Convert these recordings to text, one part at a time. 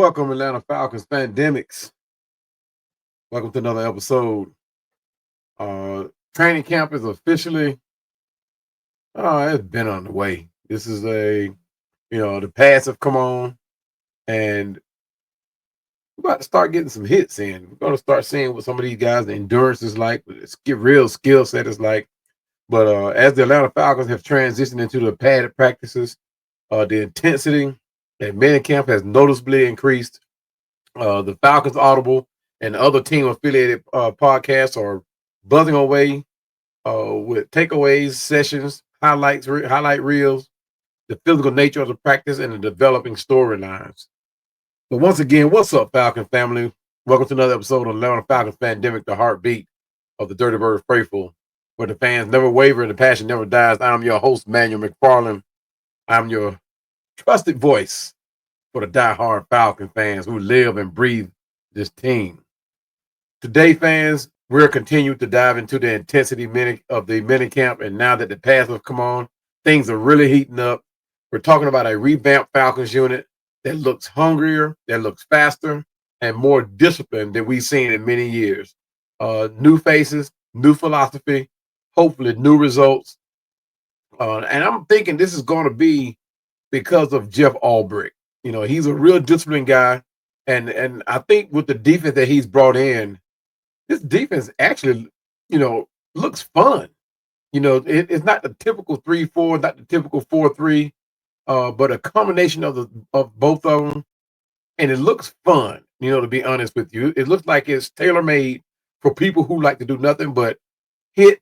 Welcome, Atlanta Falcons pandemics. Welcome to another episode. Uh, Training camp is officially it's been on the way. This is the pads have come on, and we're about to start getting some hits in. We're going to start seeing what some of these guys' the endurance is like, what the real skill set is like. But as the Atlanta Falcons have transitioned into the padded practices, the intensity at minicamp has noticeably increased. The Falcons Audible and other team affiliated podcasts are buzzing away with takeaways, sessions, highlight reels, the physical nature of the practice, and the developing storylines. But once again, what's up, Falcon family? Welcome to another episode of Atlanta Falcons Pandemic, the heartbeat of the Dirty Bird Faithful, where the fans never waver and the passion never dies. I'm your host, Manuel McFarland. I'm your trusted voice for the diehard Falcon fans who live and breathe this team. Today, fans, we're continuing to dive into the intensity of the minicamp, and now that the pads have come on, things are really heating up. We're talking about a revamped Falcons unit that looks hungrier, that looks faster, and more disciplined than we've seen in many years. New faces, new philosophy, hopefully new results. And I'm thinking this is going to be because of Jeff Albrecht. You know, he's a real disciplined guy. And I think with the defense that he's brought in, this defense actually, looks fun. It's not the typical 3-4, not the typical 4-3, but a combination of both of them. And it looks fun, to be honest with you. It looks like it's tailor-made for people who like to do nothing but hit,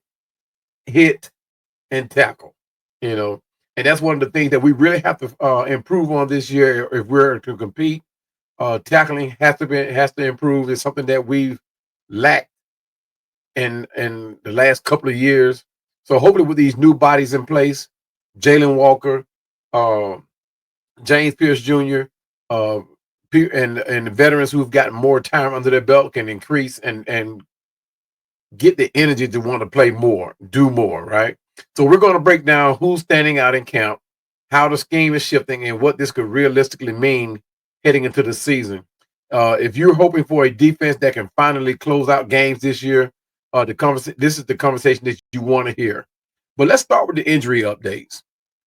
and tackle, And that's one of the things that we really have to improve on this year if we're to compete. Tackling has to improve. It's something that we've lacked in the last couple of years. So hopefully with these new bodies in place, Jalen Walker, James Pierce Jr., and the veterans who've gotten more time under their belt can increase and get the energy to want to play more, do more, right? So we're going to break down who's standing out in camp, how the scheme is shifting, and what this could realistically mean heading into the season. If you're hoping for a defense that can finally close out games this year, this is the conversation that you want to hear. But let's start with the injury updates.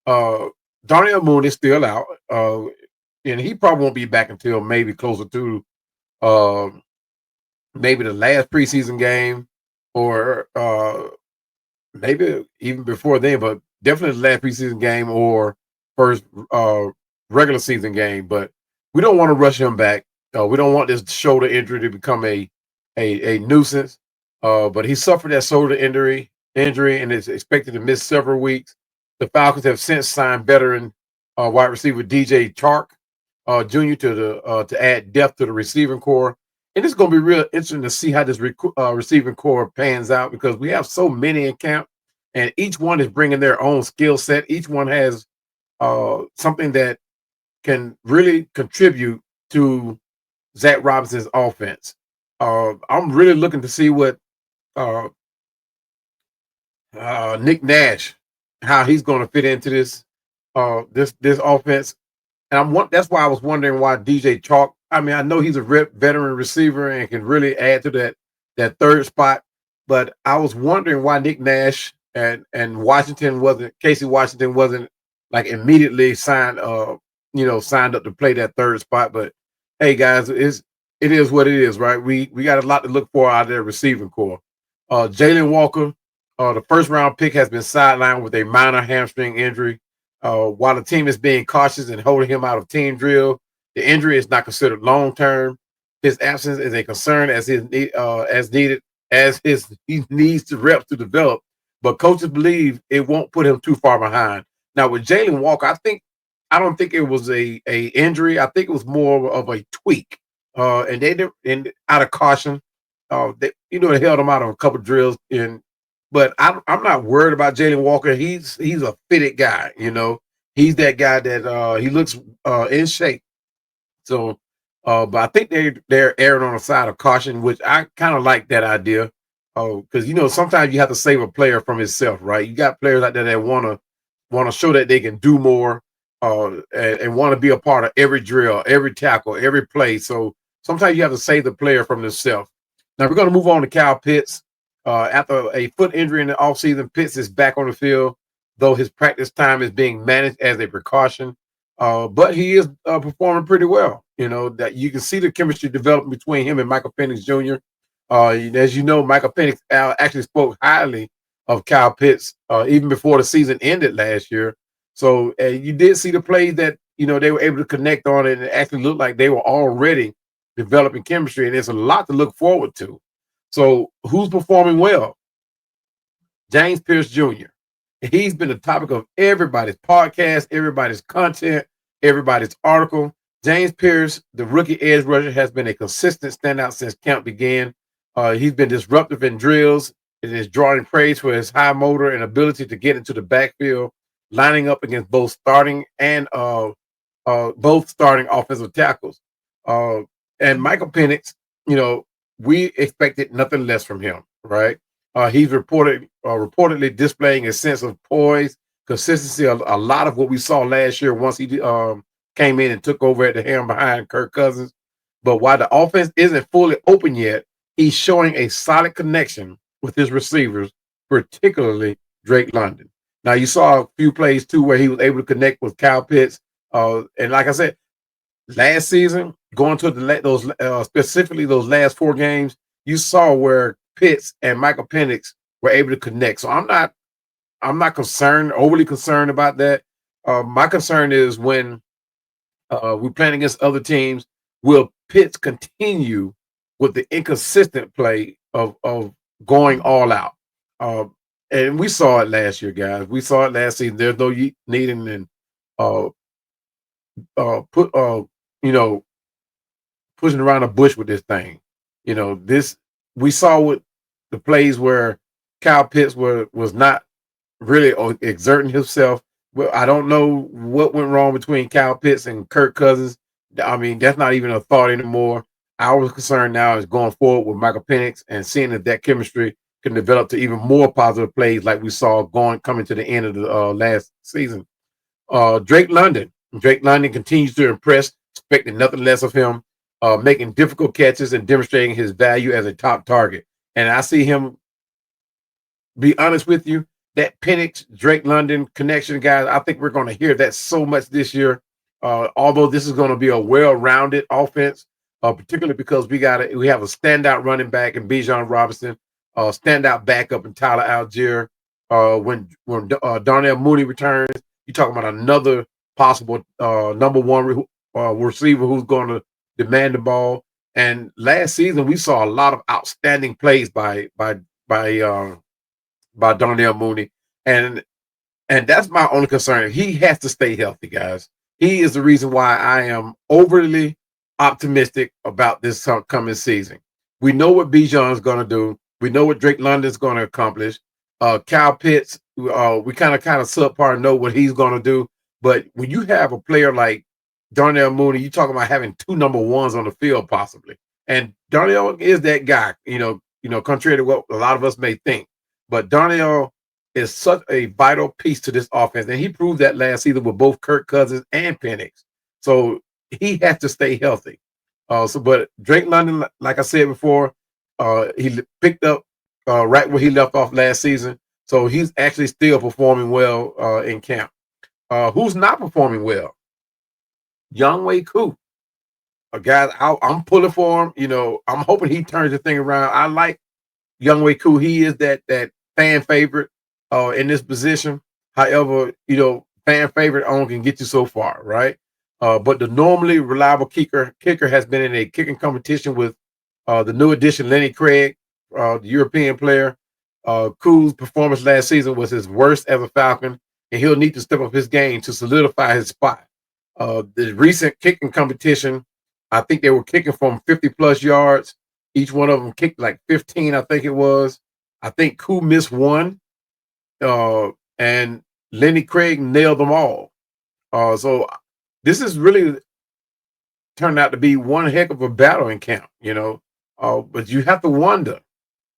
Darnell Mooney is still out, and he probably won't be back until maybe closer to maybe the last preseason game, or maybe even before then, but definitely the last preseason game or first regular season game. But we don't want to rush him back. We don't want this shoulder injury to become a nuisance. But he suffered that shoulder injury and is expected to miss several weeks. The Falcons have since signed veteran wide receiver DJ Chark Jr. to add depth to the receiving core. And it's going to be real interesting to see how this receiving core pans out, because we have so many in camp, and each one is bringing their own skill set. Each one has something that can really contribute to Zach Robinson's offense. I'm really looking to see what Nick Nash, how he's going to fit into this offense. And that's why I was wondering why DJ Chalk. I mean, I know he's a veteran receiver and can really add to that third spot, but I was wondering why Nick Nash and Casey Washington wasn't like immediately signed up to play that third spot. But hey, guys, it is what it is, right? We got a lot to look for out of their receiving core. Jalen Walker, the first round pick, has been sidelined with a minor hamstring injury. While the team is being cautious and holding him out of team drill, the injury is not considered long term. His absence is a concern as he needs the reps to develop. But coaches believe it won't put him too far behind. Now with Jalen Walker, I don't think it was a injury. I think it was more of a tweak. And they did, and out of caution, they held him out of a couple of drills. But I'm not worried about Jalen Walker. He's a fitted guy. He's that guy that he looks in shape. So, but I think they're erring on the side of caution, which I kind of like that idea. Because sometimes you have to save a player from himself, right? You got players like that want to show that they can do more. and want to be a part of every drill, every tackle, every play. So sometimes you have to save the player from themselves. Now we're going to move on to Kyle Pitts. After a foot injury in the offseason, Pitts is back on the field, though his practice time is being managed as a precaution. But he is performing pretty well. You know, that you can see the chemistry developing between him and Michael Penix Jr. As you know, Michael Penix actually spoke highly of Kyle Pitts even before the season ended last year. So you did see the plays that they were able to connect on it, and it actually looked like they were already developing chemistry, and there's a lot to look forward to. So who's performing well? James Pierce Jr. He's been the topic of everybody's podcast, everybody's content, everybody's article. James Pierce, the rookie edge rusher, has been a consistent standout since camp began. He's been disruptive in drills and is drawing praise for his high motor and ability to get into the backfield, lining up against both starting offensive tackles. And Michael Penix, we expected nothing less from him, right? He's reportedly displaying a sense of poise, consistency, a lot of what we saw last year once he came in and took over at the helm behind Kirk Cousins. But while the offense isn't fully open yet, he's showing a solid connection with his receivers, particularly Drake London. Now, you saw a few plays, too, where he was able to connect with Kyle Pitts. And like I said, last season, going to those specifically those last 4 games, you saw where Pitts and Michael Penix were able to connect. So I'm not overly concerned about that. My concern is when we're playing against other teams, will Pitts continue with the inconsistent play of going all out? And we saw it last year, guys. We saw it last season. There's no needing and pushing around the bush with this thing. This we saw with the plays where Kyle Pitts was not really exerting himself. Well, I don't know what went wrong between Kyle Pitts and Kirk Cousins. I mean, that's not even a thought anymore. Our concern now is going forward with Michael Penix and seeing if that chemistry can develop to even more positive plays like we saw coming to the end of the last season. Drake London continues to impress, expecting nothing less of him, making difficult catches and demonstrating his value as a top target. And I see him, be honest with you, that Penix, Drake London connection, guys, I think we're going to hear that so much this year. Although this is going to be a well-rounded offense, particularly because we have a standout running back in Bijan Robinson, standout backup in Tyler Algier. When Darnell Mooney returns, you're talking about another possible number one receiver who's going to demand the ball. And last season, we saw a lot of outstanding plays by Darnell Mooney, and that's my only concern. He has to stay healthy, guys. He is the reason why I am overly optimistic about this coming season. We know what Bijan is going to do. We know what Drake London is going to accomplish. Kyle Pitts, we kind of subpar know what he's going to do. But when you have a player like Darnell Mooney, you're talking about having 2 number ones on the field possibly. And Darnell is that guy, contrary to what a lot of us may think. But Darnell is such a vital piece to this offense. And he proved that last season with both Kirk Cousins and Penix. So he has to stay healthy. But Drake London, like I said before, he picked up right where he left off last season. So he's actually still performing well in camp. Who's not performing well? Younghoe Koo. Guys, I'm pulling for him. I'm hoping he turns the thing around. I like Younghoe Koo. He is that fan favorite in this position. However, fan favorite only can get you so far, right? But the normally reliable kicker has been in a kicking competition with the new addition, Lenny Craig, the European player. Koo's performance last season was his worst as a Falcon, and he'll need to step up his game to solidify his spot. The recent kicking competition, I think they were kicking from 50-plus yards. Each one of them kicked like 15, I think it was. I think Koo missed one, and Lenny Craig nailed them all. So this is really turned out to be one heck of a battle in camp, but you have to wonder.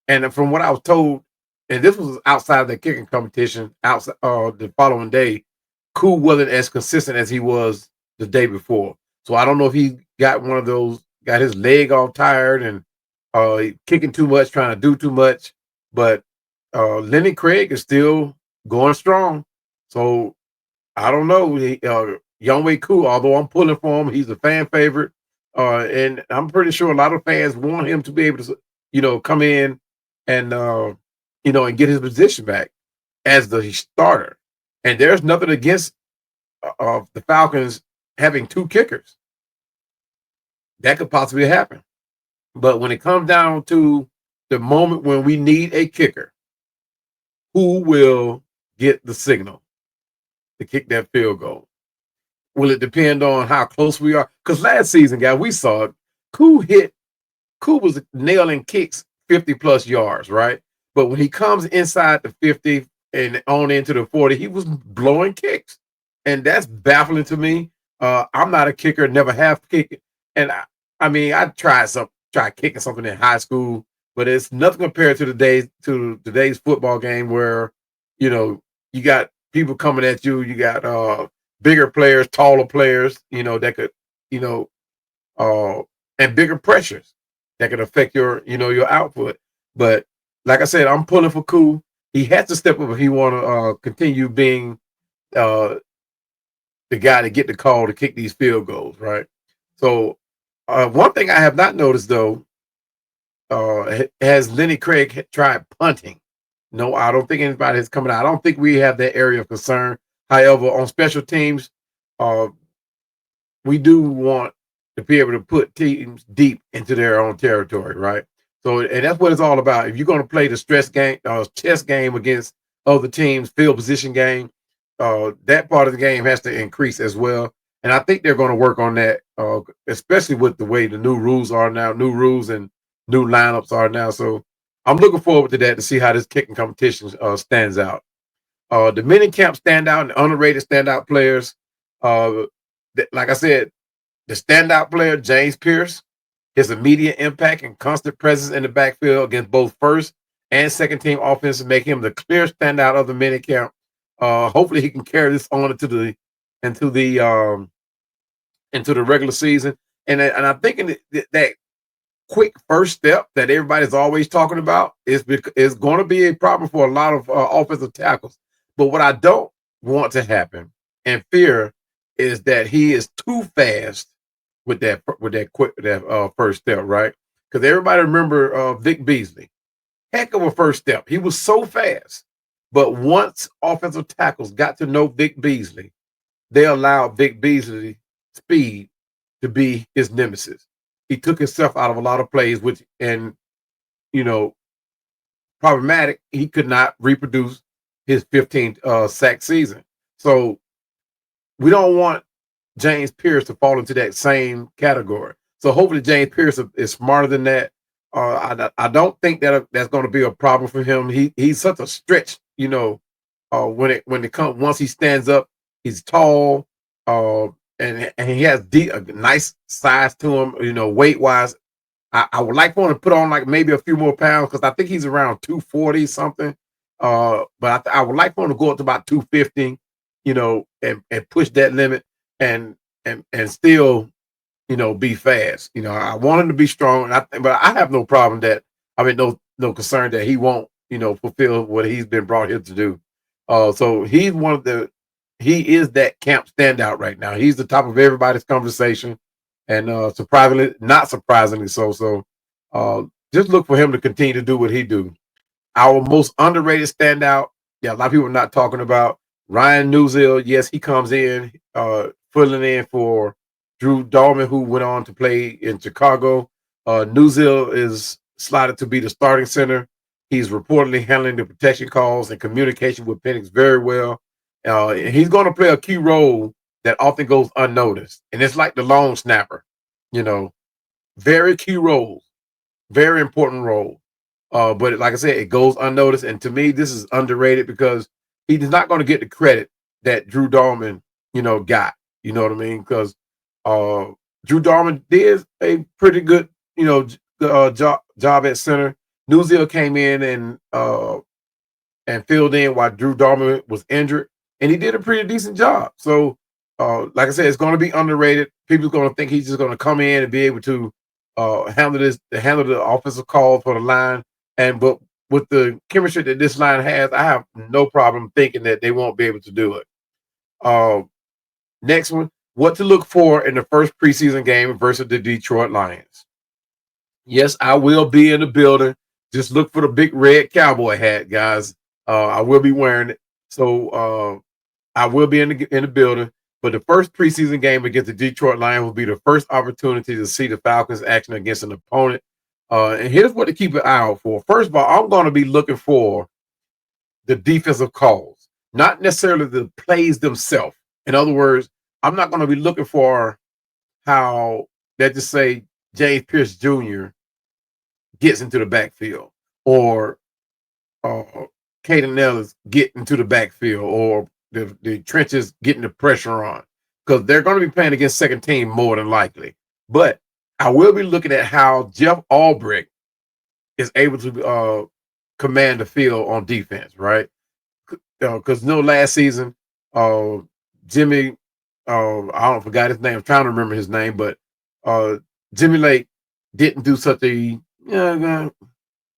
And from what I was told, and this was outside the kicking competition, outside the following day, Koo wasn't as consistent as he was the day before. So I don't know if he got one of those, got his leg all tired and kicking too much, trying to do too much. But Lenny Craig is still going strong. So I don't know. Younghoe Koo, although I'm pulling for him, he's a fan favorite. And I'm pretty sure a lot of fans want him to be able to, come in and, and get his position back as the starter. And there's nothing against the Falcons having two kickers. That could possibly happen. But when it comes down to the moment when we need a kicker, who will get the signal to kick that field goal? Will it depend on how close we are? Because last season, guys, we saw it. Koo was nailing kicks 50 plus yards, right? But when he comes inside the 50 and on into the 40, he was blowing kicks. And that's baffling to me. I'm not a kicker, never have kicked. And I tried kicking something in high school, but it's nothing compared to today's football game where, you got people coming at you, you got bigger players, taller players, that could, and bigger pressures that could affect your output. But like I said, I'm pulling for Koo. He has to step up if he want to continue being the guy to get the call to kick these field goals, right? So one thing I have not noticed though, has Lenny Craig tried punting? No, I don't think anybody is coming out. I don't think we have that area of concern. However, on special teams, we do want to be able to put teams deep into their own territory, right? So, and that's what it's all about. If you're going to play the chess game against other teams, field position game, that part of the game has to increase as well. And I think they're going to work on that, especially with the way the new rules are now, new rules and new lineups are now. So I'm looking forward to that to see how this kicking competition stands out. The mini camp standout and underrated standout players. Like I said, the standout player, James Pierce, his immediate impact and constant presence in the backfield against both first and second team offenses make him the clear standout of the mini camp. Hopefully he can carry this on into the regular season. And I'm thinking that quick first step that everybody's always talking about is going to be a problem for a lot of offensive tackles. But what I don't want to happen and fear is that he is too fast with that first step, right? Because everybody remember Vic Beasley, heck of a first step. He was so fast, but once offensive tackles got to know Vic Beasley, they allowed Vic Beasley's speed to be his nemesis. He took himself out of a lot of plays, which problematic. He could not reproduce his 15th sack season. So we don't want James Pierce to fall into that same category. So hopefully James Pierce is smarter than that. I don't think that that's going to be a problem for him. He's such a stretch, when it comes once he stands up, he's tall, and he has a nice size to him, weight wise. I would like for him to put on like maybe a few more pounds because I think he's around 240 something. But I would like for him to go up to about 250, and push that limit and still, be fast. I want him to be strong, but I have no problem no concern that he won't, fulfill what he's been brought here to do. So he is that camp standout right now. He's the top of everybody's conversation, and not surprisingly so. So just look for him to continue to do what he do. Our most underrated standout, a lot of people are not talking about Ryan Newsill. Yes, he comes in, filling in for Drew Dahlman, who went on to play in Chicago. Newsill is slotted to be the starting center. He's reportedly handling the protection calls and communication with Penix very well. He's going to play a key role that often goes unnoticed. And it's like the long snapper, very key role, very important role. But like I said, it goes unnoticed. And to me, this is underrated because he's not going to get the credit that Drew Dahlman, got. You know what I mean? Because Drew Dahlman did a pretty good, job at center. Newsill came in and filled in while Drew Dahlman was injured. and he did a pretty decent job. So, like I said, it's going to be underrated. People are going to think he's just going to come in and be able to handle the offensive calls for the line. But with the chemistry that this line has, I have no problem thinking that they won't be able to do it. Uh, Next one, what to look for in the first preseason game versus the Detroit Lions. Yes, I will be in the building. Just look for the big red cowboy hat, guys. I will be wearing it. So I will be in the building. But the first preseason game against the Detroit Lions will be the first opportunity to see the Falcons action against an opponent. And here's what to keep an eye out for. First of all, I'm going to be looking for the defensive calls, not necessarily the plays themselves. In other words, I'm not going to be looking for how, let's just say, James Pierce Jr. gets into the backfield, or Caden Ellis get into the backfield, or the trenches getting the pressure on, because they're going to be playing against second team more than likely. But I will be looking at how Jeff Albrecht is able to command the field on defense, right? Because last season, Jimmy, I don't forgot his name. I'm trying to remember his name, but Jimmy Lake didn't do such a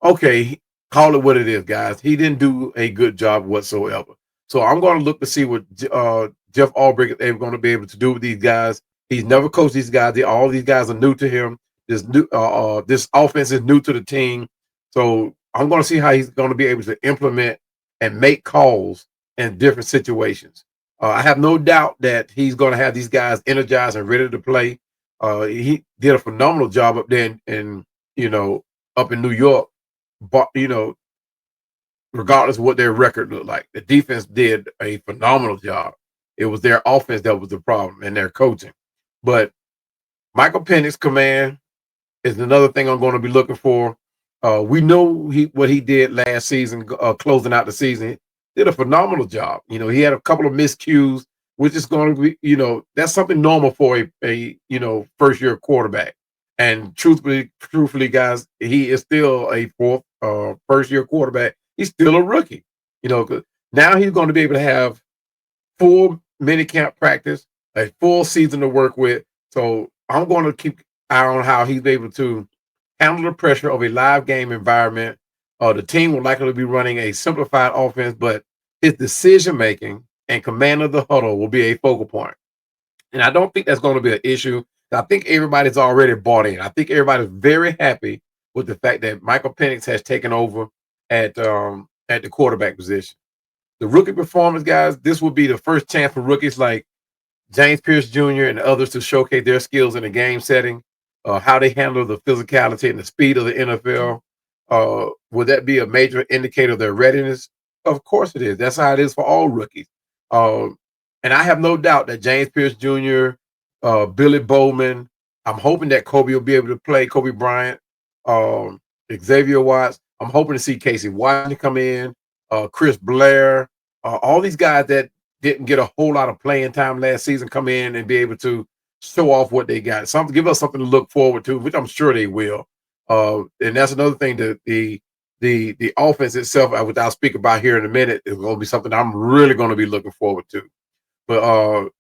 okay. Call it what it is, guys. He didn't do a good job whatsoever. So I'm going to look to see what Jeff Albrecht is going to be able to do with these guys. He's never coached these guys. All these guys are new to him. This offense is new to the team. So I'm going to see how he's going to be able to implement and make calls in different situations. I have no doubt that he's going to have these guys energized and ready to play. He did a phenomenal job up there in up in New York. But regardless of what their record looked like, the defense did a phenomenal job. It was their offense that was the problem and their coaching. But Michael Penix's command is another thing I'm going to be looking for. We know what he did last season, closing out the season. Did a phenomenal job. He had a couple of miscues, which is going to be, that's something normal for a first year quarterback. And truthfully, guys, he is still a first year quarterback. He's still a rookie. Now he's going to be able to have full minicamp practice, a full season to work with. So I'm going to keep eye on how he's able to handle the pressure of a live game environment. The team will likely be running a simplified offense, but his decision making and command of the huddle will be a focal point. And I don't think that's going to be an issue. I think everybody's already bought in. I think everybody's very happy with the fact that Michael Penix has taken over at the quarterback position. The rookie performance, guys, this will be the first chance for rookies like James Pierce Jr. and others to showcase their skills in a game setting, how they handle the physicality and the speed of the NFL. Would that be a major indicator of their readiness? Of course it is. That's how it is for all rookies. And I have no doubt that James Pierce Jr., Billy Bowman, I'm hoping that Kobe will be able to play, Kobe Bryant, Xavier Watts. I'm hoping to see Casey Washington come in, Chris Blair, all these guys that didn't get a whole lot of playing time last season come in and be able to show off what they got. Give us something to look forward to, which I'm sure they will. And that's another thing that the offense itself, which I'll speak about here in a minute, is going to be something I'm really going to be looking forward to. But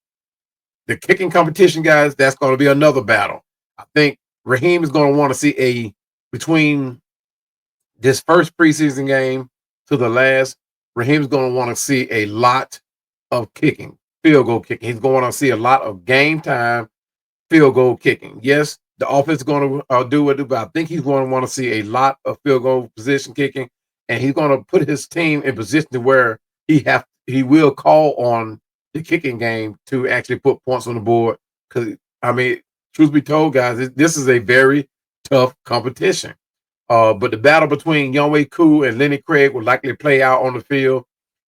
the kicking competition, guys, that's going to be another battle. I think Raheem is going to want to see between this first preseason game to the last, Raheem's going to want to see a lot of kicking, field goal kicking. He's going to see a lot of game time field goal kicking. Yes, the offense is going to do what it do, but I think he's going to want to see a lot of field goal position kicking, and he's going to put his team in position to where he will call on the kicking game to actually put points on the board. Because truth be told, guys, this is a very tough competition. But the battle between Younghoe Koo and Lenny Craig will likely play out on the field.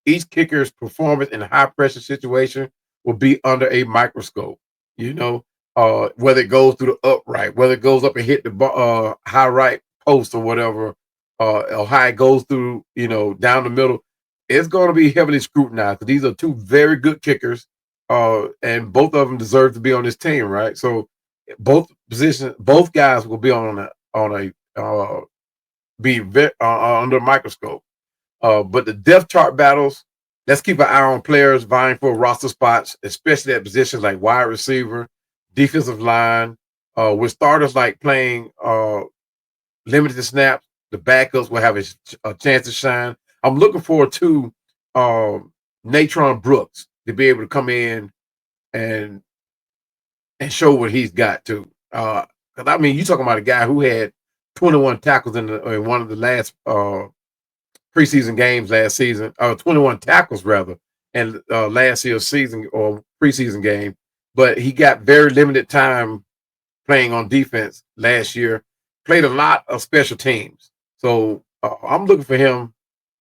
Each kicker's performance in a high pressure situation will be under a microscope. Whether it goes through the upright, whether it goes up and hit the high right post or whatever, or how it goes through, down the middle, it's going to be heavily scrutinized. These are two very good kickers, and both of them deserve to be on this team, right? So both guys will be under a microscope. But the depth chart battles, let's keep an eye on players vying for roster spots, especially at positions like wide receiver, defensive line, with starters like playing limited snaps. The backups will have a chance to shine. I'm looking forward to Natron Brooks to be able to come in and show what he's got too. Because I mean, you talking about a guy who had 21 tackles in one of the last preseason games last season, 21 tackles rather, and last year's season or preseason game. But he got very limited time playing on defense last year. Played a lot of special teams, so I'm looking for him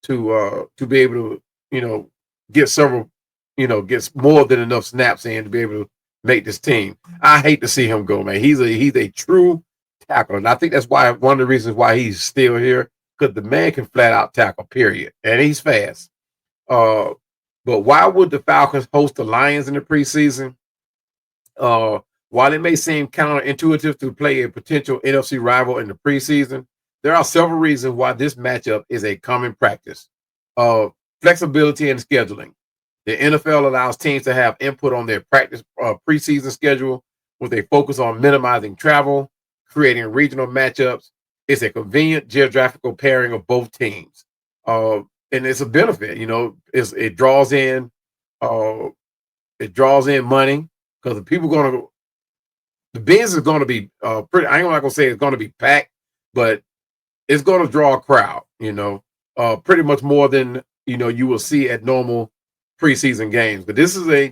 to be able to get several, gets more than enough snaps in to be able to make this team. I hate to see him go, man. He's a true tackler, and I think that's why one of the reasons why he's still here, because the man can flat out tackle, period, and he's fast. But why would the Falcons host the Lions in the preseason? While it may seem counterintuitive to play a potential NFC rival in the preseason, there are several reasons why this matchup is a common practice. Flexibility and scheduling. The NFL allows teams to have input on their practice preseason schedule with a focus on minimizing travel, creating regional matchups. It's a convenient geographical pairing of both teams. And it's a benefit, it draws in money because the people the business is going to be pretty. I'm not going to say it's going to be packed, but it's going to draw a crowd, pretty much more than you will see at normal preseason games. But this is a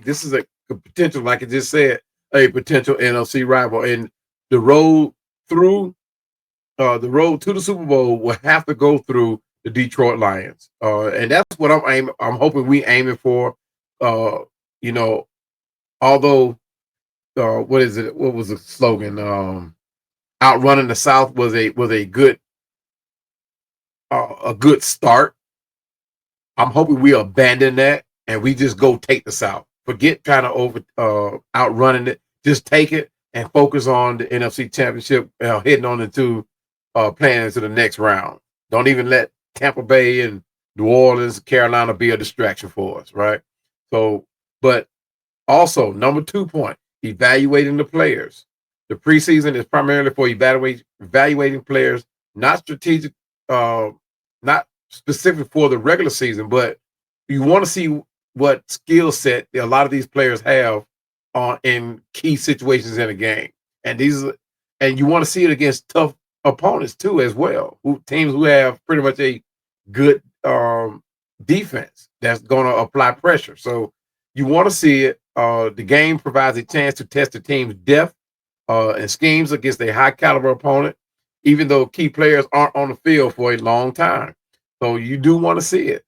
potential, like I just said, a potential NFC rival, and the road to the Super Bowl will have to go through the Detroit Lions, and that's what I'm hoping we aiming for. Although what is it? What was the slogan? Outrunning the South was a good start. I'm hoping we abandon that and we just go take the South. Forget trying to outrunning it. Just take it and focus on the NFC Championship, heading on into playing into the next round. Don't even let Tampa Bay and New Orleans, Carolina be a distraction for us, right? So, but also number 2 point, evaluating the players. The preseason is primarily for evaluating players, not strategic, not specific for the regular season, but you want to see what skill set a lot of these players have in key situations in a game, and you want to see it against tough opponents too, as well. Teams who have pretty much a good defense that's going to apply pressure. So you want to see it. The game provides a chance to test the team's depth and schemes against a high caliber opponent, even though key players aren't on the field for a long time. So you do want to see it.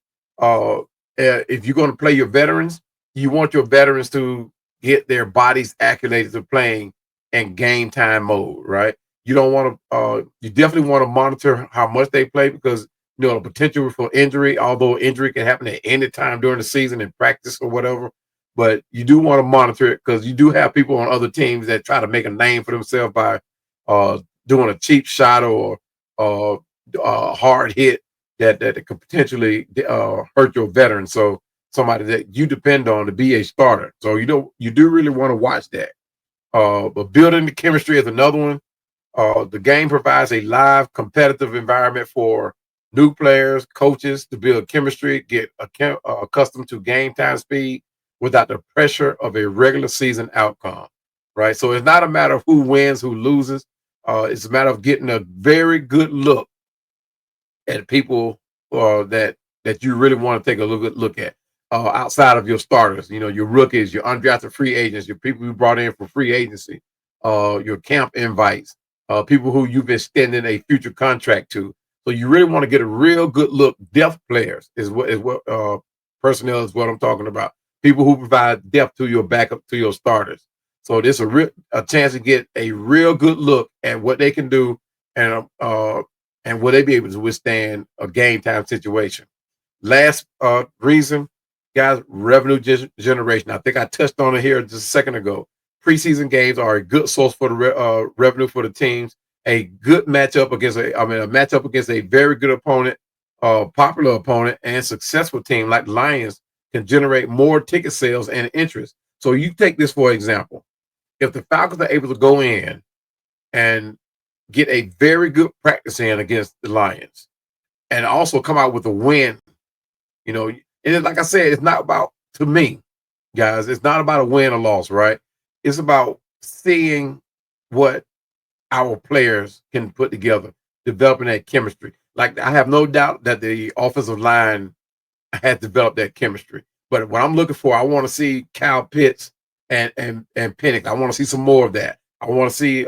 If you're going to play your veterans, you want your veterans to get their bodies acclimated to playing in game time mode, right? You don't want to. You definitely want to monitor how much they play, because the potential for injury. Although injury can happen at any time during the season in practice or whatever, but you do want to monitor it, because you do have people on other teams that try to make a name for themselves by doing a cheap shot or a hard hit that could potentially hurt your veteran. So somebody that you depend on to be a starter. So you do really want to watch that. But building the chemistry is another one. The game provides a live, competitive environment for new players, coaches to build chemistry, get accustomed to game time speed without the pressure of a regular season outcome, right? So it's not a matter of who wins, who loses. It's a matter of getting a very good look at people that you really want to take a look at outside of your starters. Your rookies, your undrafted free agents, your people you brought in for free agency, your camp invites, people who you've extended a future contract to. So you really want to get a real good look. Depth players is what personnel is what I'm talking about. People who provide depth to your backup, to your starters. So there's a chance to get a real good look at what they can do, and will they be able to withstand a game time situation. Last reason, guys, revenue generation. I think I touched on it here just a second ago. Preseason games are a good source for the revenue for the teams. A good matchup against a very good opponent, popular opponent, and successful team like Lions can generate more ticket sales and interest. So you take this for example. If the Falcons are able to go in and get a very good practice in against the Lions and also come out with a win, and like I said, it's not about, to me, guys, it's not about a win or loss, right? It's about seeing what our players can put together, developing that chemistry. Like, I have no doubt that the offensive line has developed that chemistry. But what I'm looking for, I want to see Kyle Pitts and Penix. I want to see some more of that. I want to see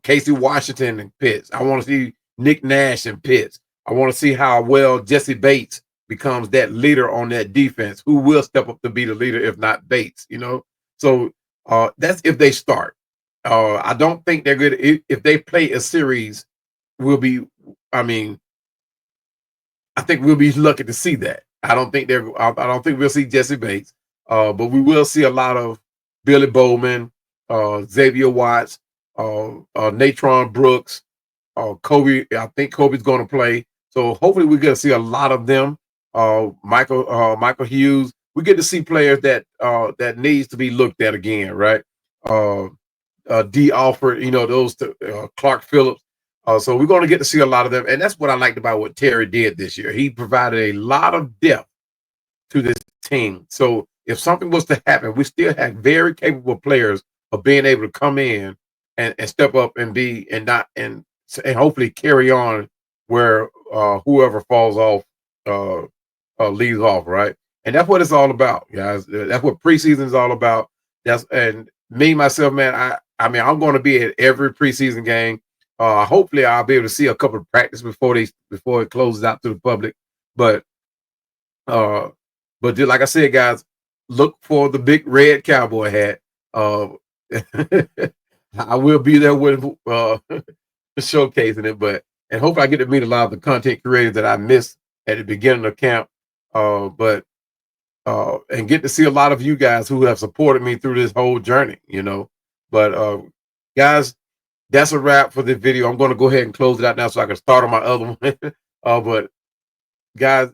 Casey Washington and Pitts. I want to see Nick Nash and Pitts. I want to see how well Jesse Bates becomes that leader on that defense, who will step up to be the leader if not Bates, So that's if they start. I don't think they're good. If they play a series, I mean, I think we'll be lucky to see that. I don't think we'll see Jesse Bates, but we will see a lot of Billy Bowman, Xavier Watts, Natron Brooks, Kobe. I think Kobe's going to play, so hopefully we get to see a lot of them. Michael Hughes. We get to see players that needs to be looked at again, right? D. Alford, those Clark Phillips. So we're going to get to see a lot of them, and that's what I liked about what Terry did this year. He provided a lot of depth to this team. So if something was to happen, we still have very capable players of being able to come in and step up and be and hopefully carry on where whoever falls off leaves off, right? And that's what it's all about, guys. That's what preseason is all about. And me myself, man. I mean, I'm going to be at every preseason game. Hopefully, I'll be able to see a couple of practice before it closes out to the public. But like I said, guys, look for the big red cowboy hat. I will be there with showcasing it, and hopefully I get to meet a lot of the content creators that I missed at the beginning of camp. And get to see a lot of you guys who have supported me through this whole journey, But guys, that's a wrap for this video. I'm going to go ahead and close it out now so I can start on my other one. But guys,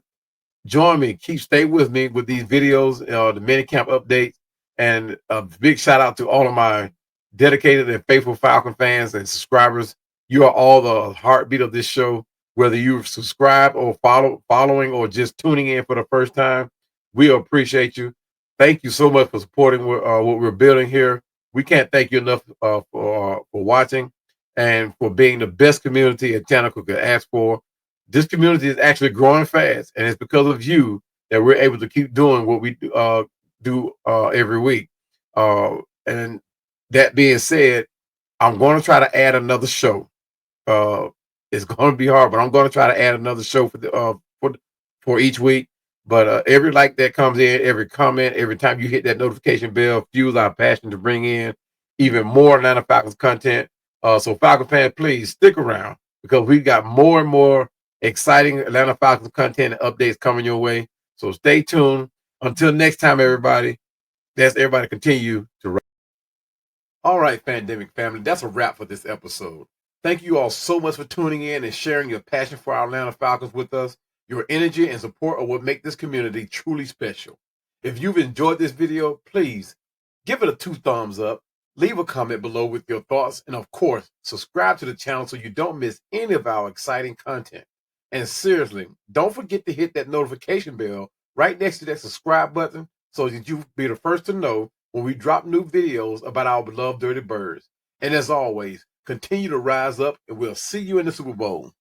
join me. Stay with me with these videos, the minicamp updates, and a big shout out to all of my dedicated and faithful Falcon fans and subscribers. You are all the heartbeat of this show. Whether you've subscribed or following or just tuning in for the first time, we appreciate you. Thank you so much for supporting what we're building here. We can't thank you enough for watching and for being the best community a channel could ask for. This community is actually growing fast, and it's because of you that we're able to keep doing what we do every week. And that being said, I'm going to try to add another show. It's going to be hard, but I'm going to try to add another show for each week. But every like that comes in, every comment, every time you hit that notification bell, fuels our passion to bring in even more Atlanta Falcons content. So Falcon fans, please stick around because we've got more and more exciting Atlanta Falcons content and updates coming your way. So stay tuned. Until next time, everybody, let's everybody continue to rap. All right, Pandemic family, that's a wrap for this episode. Thank you all so much for tuning in and sharing your passion for our Atlanta Falcons with us. Your energy and support are what make this community truly special. If you've enjoyed this video, please give it a 2 thumbs up, leave a comment below with your thoughts, and of course, subscribe to the channel so you don't miss any of our exciting content. And seriously, don't forget to hit that notification bell right next to that subscribe button so that you'll be the first to know when we drop new videos about our beloved Dirty Birds. And as always, continue to rise up, and we'll see you in the Super Bowl.